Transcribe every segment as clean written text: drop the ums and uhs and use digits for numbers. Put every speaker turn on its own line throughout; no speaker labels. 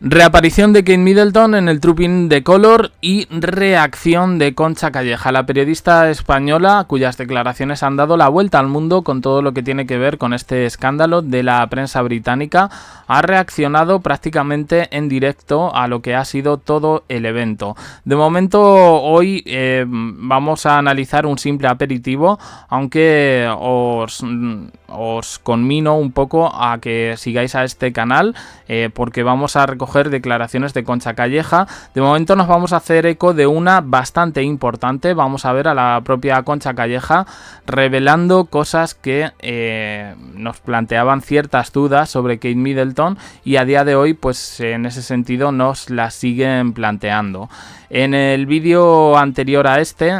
Reaparición de Kate Middleton en el Trooping de Color y reacción de Concha Calleja, la periodista española cuyas declaraciones han dado la vuelta al mundo con todo lo que tiene que ver con este escándalo de la prensa británica. Ha reaccionado prácticamente en directo a lo que ha sido todo el evento. De momento hoy vamos a analizar un simple aperitivo, aunque os conmino un poco a que sigáis a este canal porque vamos a recoger declaraciones de Concha Calleja. De momento nos vamos a hacer eco de una bastante importante. Vamos a ver a la propia Concha Calleja revelando cosas que nos planteaban ciertas dudas sobre Kate Middleton y a día de hoy pues en ese sentido nos las siguen planteando. En el vídeo anterior a este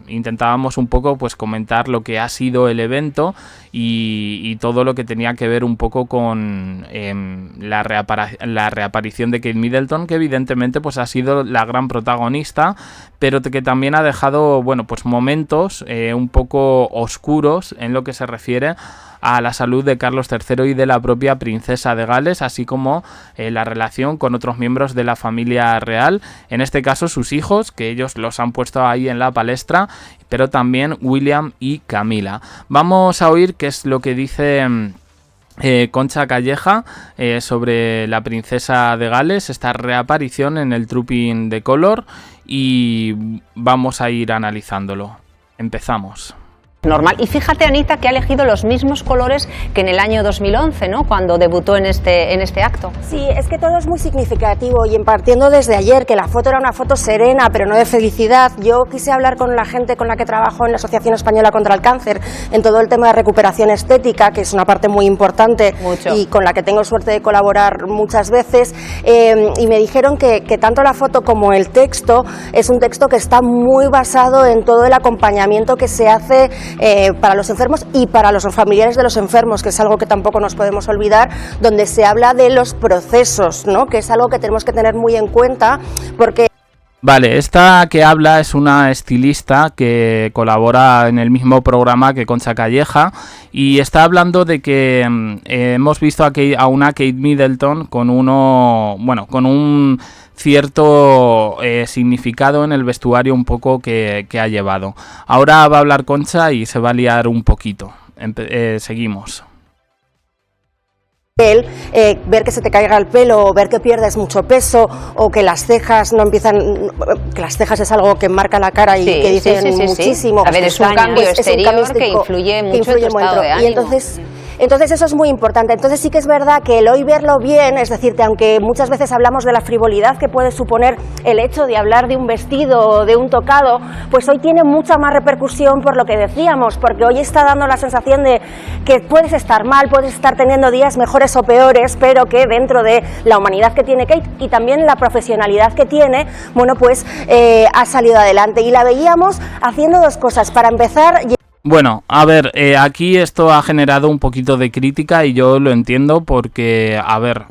intentábamos un poco pues comentar lo que ha sido el evento y todo lo que tenía que ver un poco con la reaparición de Kate Middleton, que evidentemente pues ha sido la gran protagonista, pero que también ha dejado pues momentos un poco oscuros en lo que se refiere a la salud de Carlos III y de la propia princesa de Gales, así como la relación con otros miembros de la familia real, en este caso sus hijos, que ellos los han puesto ahí en la palestra, pero también William y Camila. Vamos a oír qué es lo que dice Concha Calleja sobre la princesa de Gales, esta reaparición en el Trooping de Color, y vamos a ir analizándolo. Empezamos.
Normal. Y fíjate, Anita, que ha elegido los mismos colores que en el año 2011, ¿no?, cuando debutó en este acto.
Sí, es que todo es muy significativo y partiendo desde ayer, que la foto era una foto serena, pero no de felicidad. Yo quise hablar con la gente con la que trabajo en la Asociación Española contra el Cáncer, en todo el tema de recuperación estética, que es una parte muy importante. Mucho. Y con la que tengo suerte de colaborar muchas veces, y me dijeron que tanto la foto como el texto es un texto que está muy basado en todo el acompañamiento que se hace para los enfermos y para los familiares de los enfermos, que es algo que tampoco nos podemos olvidar, donde se habla de los procesos, ¿no?, que es algo que tenemos que tener muy en cuenta, porque...
Vale, esta que habla es una estilista que colabora en el mismo programa que Concha Calleja y está hablando de que hemos visto a una Kate Middleton con un cierto significado en el vestuario un poco que ha llevado. Ahora va a hablar Concha y se va a liar un poquito. Seguimos.
Ver que se te caiga el pelo, o ver que pierdes mucho peso, o que las cejas no empiezan, que las cejas es algo que marca la cara y que dicen muchísimo.
A ver, es un cambio exterior que influye mucho en tu estado de ánimo.
Y entonces eso es muy importante. Entonces sí que es verdad que el hoy verlo bien, es decir, que aunque muchas veces hablamos de la frivolidad que puede suponer el hecho de hablar de un vestido o de un tocado, pues hoy tiene mucha más repercusión por lo que decíamos, porque hoy está dando la sensación de que puedes estar mal, puedes estar teniendo días mejores o peores, pero que dentro de la humanidad que tiene Kate y también la profesionalidad que tiene, pues ha salido adelante. Y la veíamos haciendo dos cosas. Para empezar...
Bueno, a ver, aquí esto ha generado un poquito de crítica y yo lo entiendo porque, a ver,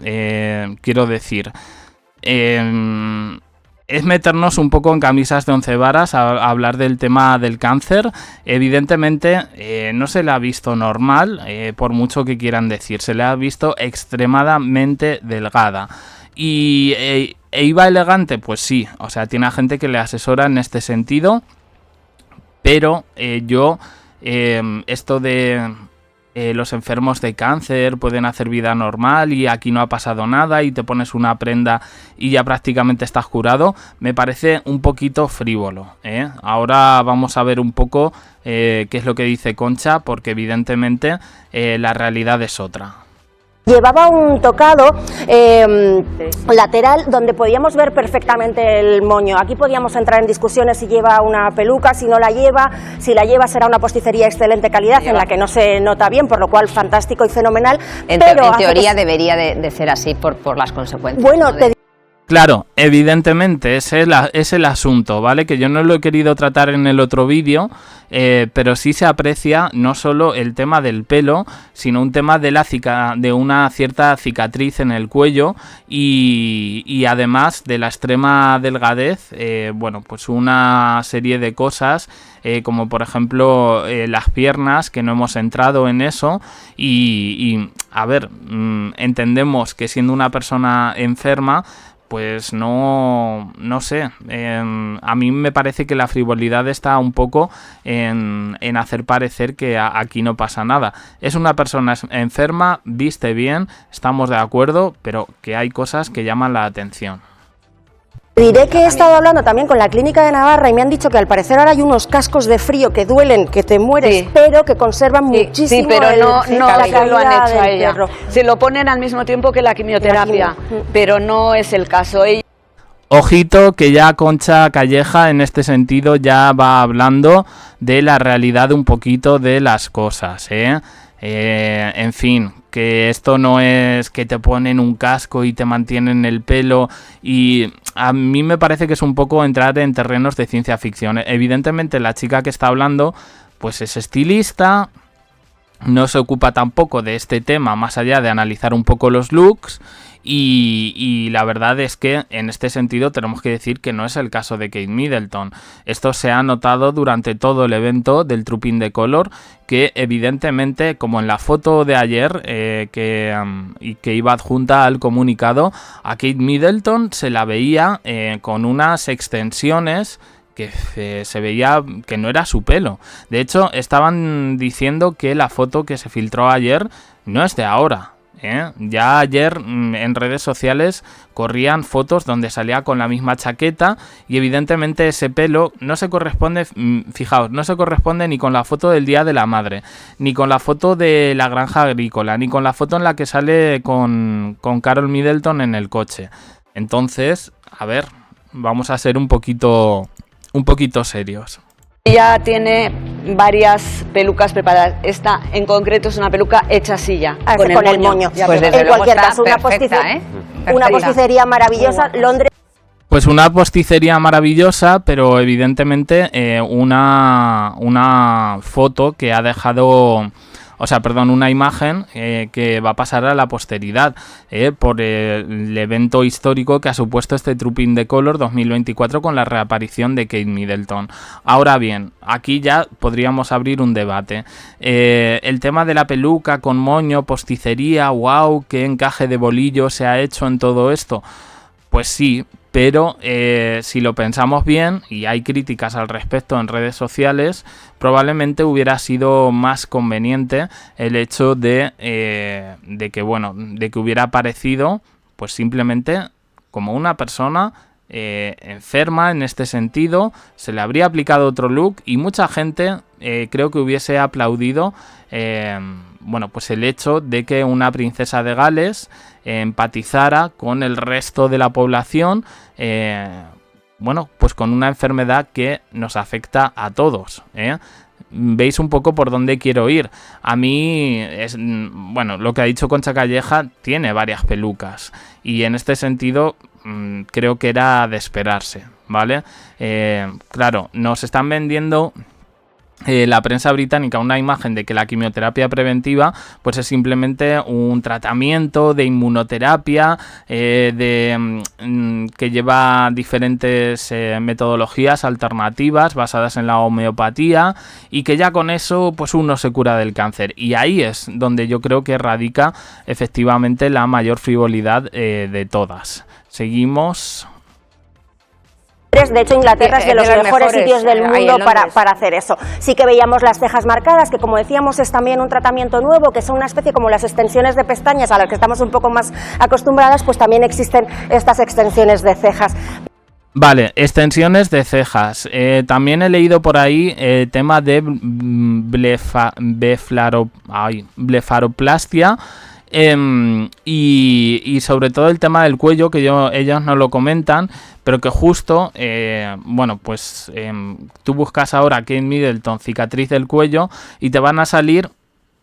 quiero decir, es meternos un poco en camisas de once varas a hablar del tema del cáncer. Evidentemente no se le ha visto normal, por mucho que quieran decir, se le ha visto extremadamente delgada. Y iba elegante, pues sí, o sea, tiene a gente que le asesora en este sentido, pero esto de los enfermos de cáncer pueden hacer vida normal y aquí no ha pasado nada y te pones una prenda y ya prácticamente estás curado, me parece un poquito frívolo, ¿eh? Ahora vamos a ver un poco qué es lo que dice Concha, porque evidentemente la realidad es otra.
Llevaba un tocado lateral donde podíamos ver perfectamente el moño. Aquí podíamos entrar en discusiones si lleva una peluca, si no la lleva. Si la lleva será una posticería de excelente calidad en la que no se nota bien, por lo cual fantástico y fenomenal.
En teoría debería de ser así por las consecuencias.
Bueno,
Claro, evidentemente, es el asunto, ¿vale? Que yo no lo he querido tratar en el otro vídeo, pero sí se aprecia no solo el tema del pelo, sino un tema de una cierta cicatriz en el cuello y además de la extrema delgadez, bueno, pues una serie de cosas, como por ejemplo las piernas, que no hemos entrado en eso, y a ver, entendemos que siendo una persona enferma, pues no sé, a mí me parece que la frivolidad está un poco en hacer parecer que aquí no pasa nada. Es una persona enferma, viste bien, estamos de acuerdo, pero que hay cosas que llaman la atención.
Diré que he estado hablando también con la clínica de Navarra y me han dicho que al parecer ahora hay unos cascos de frío que duelen, que te mueres,
Sí.
pero que conservan muchísimo.
Sí, pero no
la
se lo han
calidad
hecho a
del
ella.
perro.
Se lo ponen al mismo tiempo que la quimioterapia, pero no es el caso.
Ojito que ya Concha Calleja en este sentido ya va hablando de la realidad un poquito de las cosas, en fin, que esto no es que te ponen un casco y te mantienen el pelo, y a mí me parece que es un poco entrar en terrenos de ciencia ficción. Evidentemente la chica que está hablando pues es estilista, no se ocupa tampoco de este tema más allá de analizar un poco los looks, y la verdad es que en este sentido tenemos que decir que no es el caso de Kate Middleton. Esto se ha notado durante todo el evento del Trooping the Colour, que evidentemente, como en la foto de ayer que iba adjunta al comunicado, a Kate Middleton se la veía con unas extensiones que se veía que no era su pelo. De hecho, estaban diciendo que la foto que se filtró ayer no es de ahora. Ya ayer en redes sociales corrían fotos donde salía con la misma chaqueta y evidentemente ese pelo no se corresponde, fijaos, no se corresponde ni con la foto del Día de la Madre, ni con la foto de la granja agrícola, ni con la foto en la que sale con Carol Middleton en el coche. Entonces, a ver, vamos a ser un poquito serios.
Ella tiene varias pelucas preparadas. Esta en concreto es una peluca hecha así ya,
Con el moño.
Pues desde
en
luego
cualquier
está
caso,
perfecta,
una posticería maravillosa. Londres.
Pues una posticería maravillosa, pero evidentemente una foto que ha dejado... una imagen que va a pasar a la posteridad por el evento histórico que ha supuesto este Trooping the Colour 2024 con la reaparición de Kate Middleton. Ahora bien, aquí ya podríamos abrir un debate. El tema de la peluca con moño, posticería, wow, qué encaje de bolillo se ha hecho en todo esto. Pues sí, pero si lo pensamos bien, y hay críticas al respecto en redes sociales, probablemente hubiera sido más conveniente el hecho de que hubiera aparecido pues simplemente como una persona enferma en este sentido, se le habría aplicado otro look y mucha gente creo que hubiese aplaudido pues el hecho de que una princesa de Gales empatizara con el resto de la población, pues con una enfermedad que nos afecta a todos, Veis un poco por dónde quiero ir. A mí, lo que ha dicho Concha Calleja tiene varias pelucas y en este sentido creo que era de esperarse, ¿vale? Claro, nos están vendiendo... la prensa británica una imagen de que la quimioterapia preventiva pues es simplemente un tratamiento de inmunoterapia que lleva diferentes metodologías alternativas basadas en la homeopatía y que ya con eso pues uno se cura del cáncer, y ahí es donde yo creo que radica efectivamente la mayor frivolidad de todas. Seguimos.
De hecho, Inglaterra es de los mejores sitios del mundo para hacer eso. Sí que veíamos las cejas marcadas, que como decíamos es también un tratamiento nuevo, que son una especie como las extensiones de pestañas a las que estamos un poco más acostumbradas, pues también existen estas extensiones de cejas.
Vale, extensiones de cejas. También he leído por ahí tema de blefaroplastia. Y sobre todo el tema del cuello, que ellos no lo comentan, pero que justo tú buscas ahora Kate Middleton cicatriz del cuello y te van a salir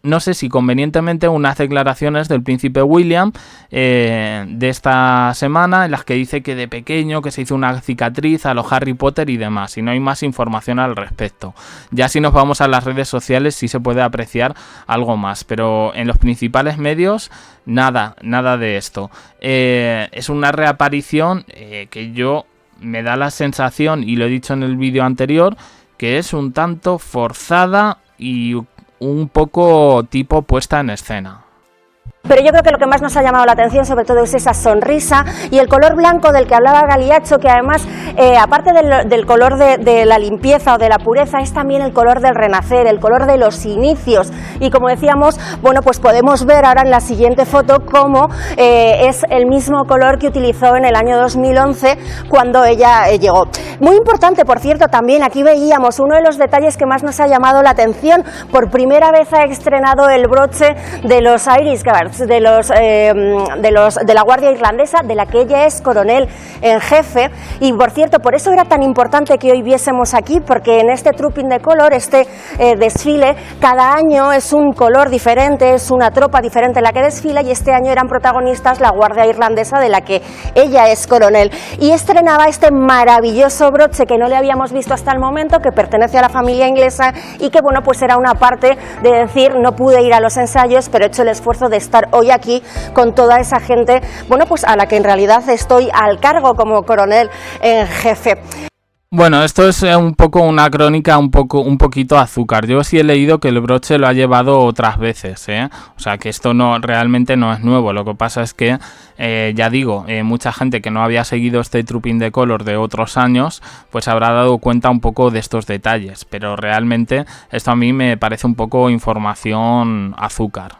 no sé si convenientemente, unas declaraciones del príncipe William de esta semana, en las que dice que de pequeño que se hizo una cicatriz a los Harry Potter y demás, y no hay más información al respecto. Ya si nos vamos a las redes sociales sí se puede apreciar algo más, pero en los principales medios nada de esto. Es una reaparición que yo me da la sensación, y lo he dicho en el vídeo anterior, que es un tanto forzada y un poco tipo puesta en escena.
Pero yo creo que lo que más nos ha llamado la atención sobre todo es esa sonrisa y el color blanco del que hablaba Galiacho, que además, aparte del color de la limpieza o de la pureza, es también el color del renacer, el color de los inicios. Y como decíamos, bueno, pues podemos ver ahora en la siguiente foto cómo es el mismo color que utilizó en el año 2011 cuando ella llegó. Muy importante, por cierto, también aquí veíamos uno de los detalles que más nos ha llamado la atención. Por primera vez ha estrenado el broche de los Irish Guards, de la Guardia Irlandesa, de la que ella es coronel en jefe. Y por cierto, por eso era tan importante que hoy viésemos aquí, porque en este Trooping the Colour, este desfile, cada año es un color diferente, es una tropa diferente la que desfila, y este año eran protagonistas la Guardia Irlandesa, de la que ella es coronel, y estrenaba este maravilloso broche que no le habíamos visto hasta el momento, que pertenece a la familia inglesa y que, bueno, pues era una parte de decir: no pude ir a los ensayos, pero he hecho el esfuerzo de estar hoy aquí con toda esa gente, bueno, pues a la que en realidad estoy al cargo como coronel en jefe.
Bueno, esto es un poco una crónica un poquito azúcar. Yo sí he leído que el broche lo ha llevado otras veces, ¿eh? O sea, que esto realmente no es nuevo. Lo que pasa es que, ya digo, mucha gente que no había seguido este Trooping the Colour de otros años, pues habrá dado cuenta un poco de estos detalles. Pero realmente esto a mí me parece un poco información azúcar.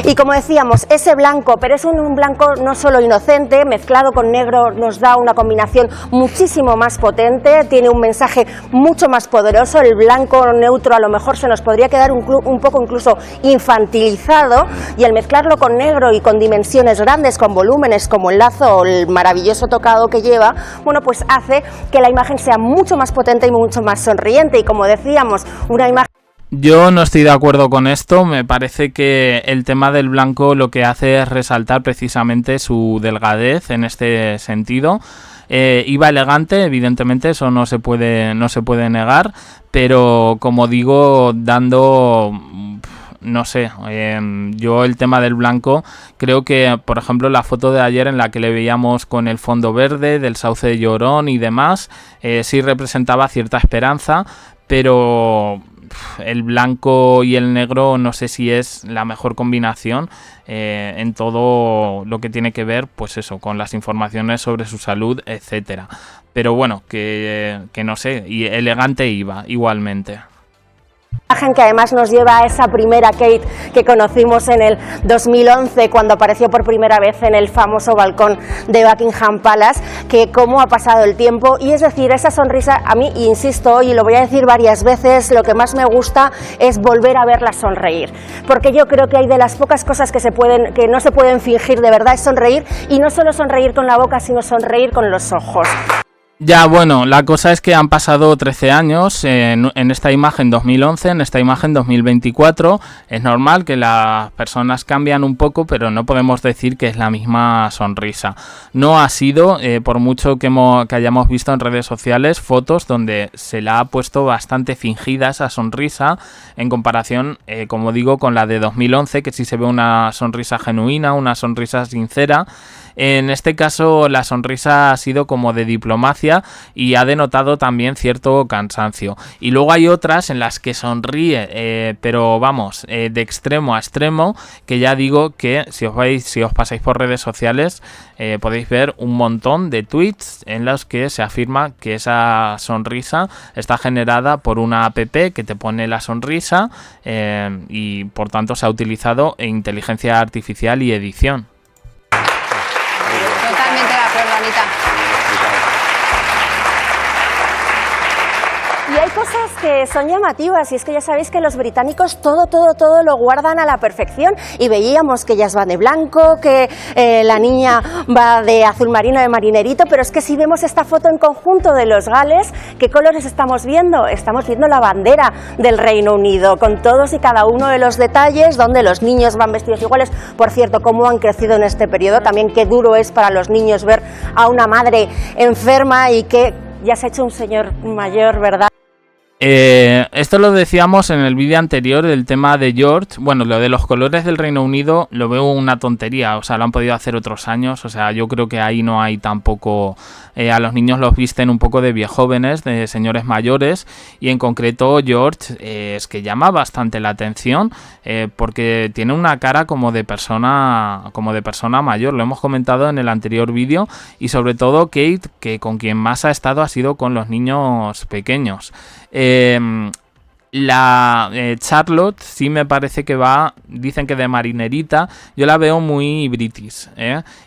Y como decíamos, ese blanco, pero es un blanco no solo inocente, mezclado con negro nos da una combinación muchísimo más potente, tiene un mensaje mucho más poderoso. El blanco neutro a lo mejor se nos podría quedar un poco incluso infantilizado, y el mezclarlo con negro y con dimensiones grandes, con volúmenes como el lazo o el maravilloso tocado que lleva, bueno, pues hace que la imagen sea mucho más potente y mucho más sonriente. Y como decíamos, una imagen...
Yo no estoy de acuerdo con esto. Me parece que el tema del blanco lo que hace es resaltar precisamente su delgadez en este sentido. Iba elegante, evidentemente, eso no se puede negar, pero como digo, dando... No sé, yo el tema del blanco, creo que, por ejemplo, la foto de ayer en la que le veíamos con el fondo verde del sauce de Llorón y demás, sí representaba cierta esperanza, pero el blanco y el negro no sé si es la mejor combinación en todo lo que tiene que ver, pues eso, con las informaciones sobre su salud, etcétera. Pero bueno, que no sé, y elegante iba igualmente.
Imagen que además nos lleva a esa primera Kate que conocimos en el 2011 cuando apareció por primera vez en el famoso balcón de Buckingham Palace, que cómo ha pasado el tiempo. Y es decir, esa sonrisa, a mí, insisto, y lo voy a decir varias veces, lo que más me gusta es volver a verla sonreír, porque yo creo que hay de las pocas cosas que no se pueden fingir de verdad, es sonreír, y no solo sonreír con la boca, sino sonreír con los ojos.
Ya, bueno, la cosa es que han pasado 13 años en esta imagen 2011, en esta imagen 2024. Es normal que las personas cambian un poco, pero no podemos decir que es la misma sonrisa. No ha sido, por mucho que hayamos visto en redes sociales, fotos donde se la ha puesto bastante fingida esa sonrisa, en comparación, como digo, con la de 2011, que sí se ve una sonrisa genuina, una sonrisa sincera. En este caso la sonrisa ha sido como de diplomacia y ha denotado también cierto cansancio. Y luego hay otras en las que sonríe, pero vamos, de extremo a extremo, que ya digo que si os pasáis por redes sociales podéis ver un montón de tweets en los que se afirma que esa sonrisa está generada por una app que te pone la sonrisa y por tanto se ha utilizado inteligencia artificial y edición.
Totalmente de acuerdo, Anita.
Y hay cosas que son llamativas y es que ya sabéis que los británicos todo lo guardan a la perfección y veíamos que ellas van de blanco, que la niña va de azul marino, de marinerito, pero es que si vemos esta foto en conjunto de los Gales, ¿qué colores estamos viendo? Estamos viendo la bandera del Reino Unido con todos y cada uno de los detalles donde los niños van vestidos iguales. Por cierto, cómo han crecido en este periodo, también qué duro es para los niños ver a una madre enferma y que ya se ha hecho un señor mayor, ¿verdad?
Esto lo decíamos en el vídeo anterior, el tema de George. Bueno, lo de los colores del Reino Unido lo veo una tontería, o sea, lo han podido hacer otros años, o sea, yo creo que ahí no hay tampoco... a los niños los visten un poco de viejóvenes, de señores mayores, y en concreto George es que llama bastante la atención porque tiene una cara como de persona mayor, lo hemos comentado en el anterior vídeo, y sobre todo Kate, que con quien más ha estado ha sido con los niños pequeños. Charlotte sí me parece que va, dicen que de marinerita, yo la veo muy british,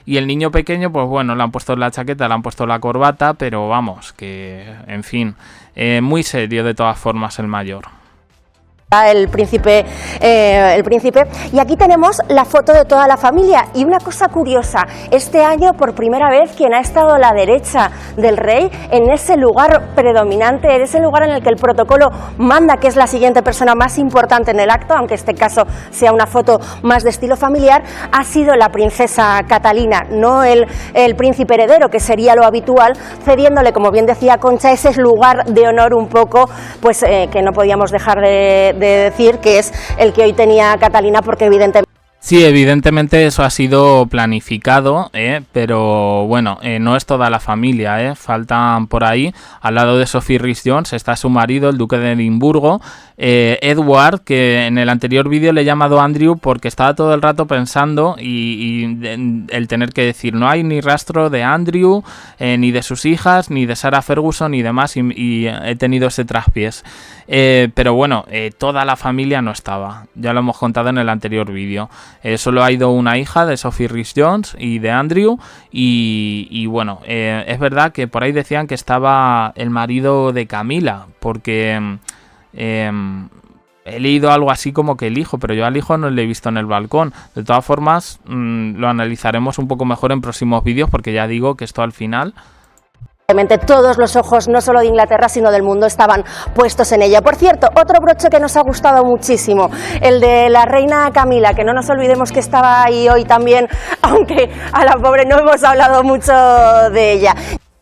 y el niño pequeño, pues bueno, le han puesto la chaqueta, le han puesto la corbata, pero vamos, que en fin, muy serio de todas formas el mayor.
El príncipe, y aquí tenemos la foto de toda la familia. Y una cosa curiosa, este año por primera vez quien ha estado a la derecha del rey, en ese lugar predominante, en ese lugar en el que el protocolo manda que es la siguiente persona más importante en el acto, aunque este caso sea una foto más de estilo familiar, ha sido la princesa Catalina, no el príncipe heredero, que sería lo habitual, cediéndole, como bien decía Concha, ese lugar de honor un poco, pues que no podíamos dejar de decir que es el que hoy tenía Catalina, porque evidentemente...
Sí, evidentemente eso ha sido planificado, pero bueno, no es toda la familia, faltan por ahí, al lado de Sophie Rhys-Jones está su marido, el duque de Edimburgo, Edward, que en el anterior vídeo le he llamado Andrew porque estaba todo el rato pensando y el tener que decir, no hay ni rastro de Andrew, ni de sus hijas, ni de Sarah Ferguson, ni demás, y he tenido ese traspiés. Pero bueno, toda la familia no estaba, ya lo hemos contado en el anterior vídeo. Solo ha ido una hija de Sophie Rhys-Jones y de Andrew, y bueno, es verdad que por ahí decían que estaba el marido de Camila, porque he leído algo así como que el hijo, pero yo al hijo no le he visto en el balcón. De todas formas, lo analizaremos un poco mejor en próximos vídeos, porque ya digo que esto al final...
Todos los ojos, no solo de Inglaterra, sino del mundo, estaban puestos en ella. Por cierto, otro broche que nos ha gustado muchísimo, el de la reina Camila, que no nos olvidemos que estaba ahí hoy también, aunque a la pobre no hemos hablado mucho de ella.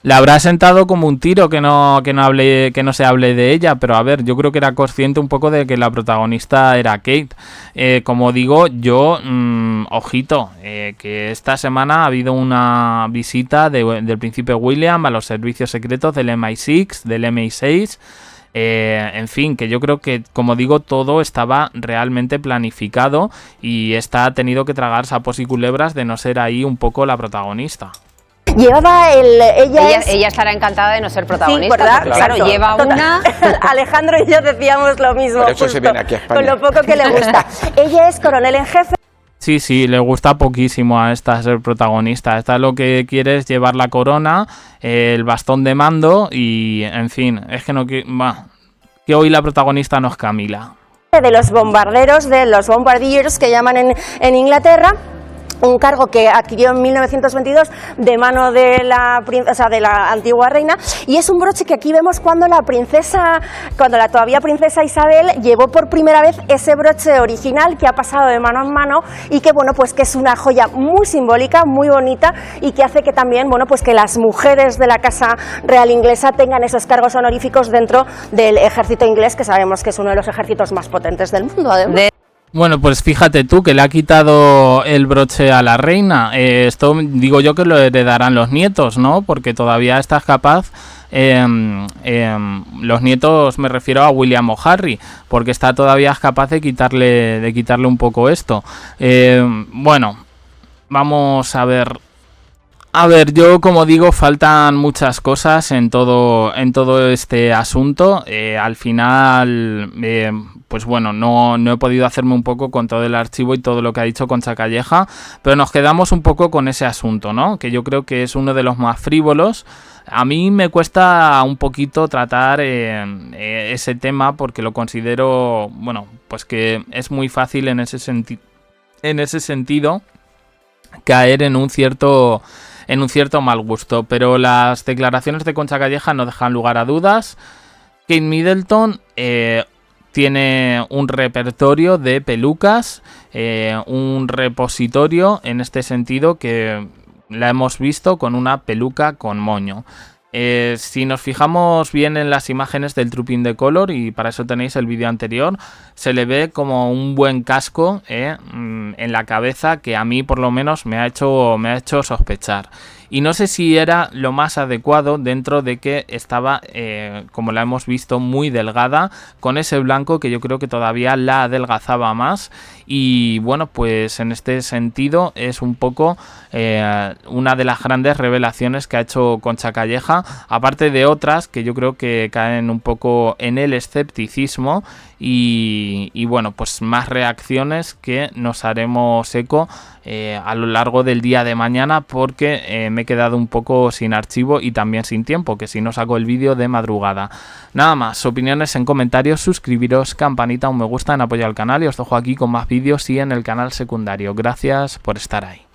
Le habrá sentado como un tiro que no se hable de ella, pero a ver, yo creo que era consciente un poco de que la protagonista era Kate. Como digo, yo, ojito, que esta semana ha habido una visita del príncipe William a los servicios secretos del MI6, del MI6. En fin, que yo creo que, como digo, todo estaba realmente planificado y esta ha tenido que tragar sapos y culebras de no ser ahí un poco la protagonista.
Llevaba
ella estará encantada de no ser protagonista. Sí, ¿verdad? Claro, lleva una...
Alejandro y yo decíamos lo mismo.
Por eso se viene aquí a España.
Con lo poco que le gusta. Ella es coronel en jefe.
Sí, le gusta poquísimo a esta ser protagonista. Esta lo que quiere es llevar la corona, el bastón de mando y, en fin, es que que hoy la protagonista no es Camila.
De los bombarderos, de los bombardiers que llaman en Inglaterra. Un cargo que adquirió en 1922 de mano de la antigua reina, y es un broche que aquí vemos cuando la todavía princesa Isabel llevó por primera vez ese broche original que ha pasado de mano en mano y que bueno, pues que es una joya muy simbólica, muy bonita, y que hace que también, bueno, pues que las mujeres de la casa real inglesa tengan esos cargos honoríficos dentro del ejército inglés, que sabemos que es uno de los ejércitos más potentes del mundo, además.
Bueno, pues fíjate tú que le ha quitado el broche a la reina. Esto digo yo que lo heredarán los nietos, ¿no? Porque todavía estás capaz... los nietos, me refiero a William o Harry, porque está todavía capaz de quitarle un poco esto. Bueno, vamos a ver... A ver, yo como digo, faltan muchas cosas en todo este asunto. Al final, pues bueno, no he podido hacerme un poco con todo el archivo y todo lo que ha dicho Concha Calleja, pero nos quedamos un poco con ese asunto, ¿no? Que yo creo que es uno de los más frívolos. A mí me cuesta un poquito tratar ese tema porque lo considero, bueno, pues que es muy fácil en ese sentido caer en un cierto mal gusto, pero las declaraciones de Concha Calleja no dejan lugar a dudas. Kate Middleton tiene un repertorio de pelucas, un repositorio en este sentido que la hemos visto con una peluca con moño. Si nos fijamos bien en las imágenes del Trooping de Color, y para eso tenéis el vídeo anterior, se le ve como un buen casco en la cabeza que a mí por lo menos me ha hecho sospechar. Y no sé si era lo más adecuado dentro de que estaba, como la hemos visto, muy delgada, con ese blanco que yo creo que todavía la adelgazaba más. Y bueno, pues en este sentido es un poco una de las grandes revelaciones que ha hecho Concha Calleja, aparte de otras que yo creo que caen un poco en el escepticismo. Y bueno, pues más reacciones que nos haremos eco a lo largo del día de mañana, porque me he quedado un poco sin archivo y también sin tiempo, que si no saco el vídeo de madrugada. Nada más, opiniones en comentarios, suscribiros, campanita, un me gusta en apoyo al canal, y os dejo aquí con más vídeos y en el canal secundario. Gracias por estar ahí.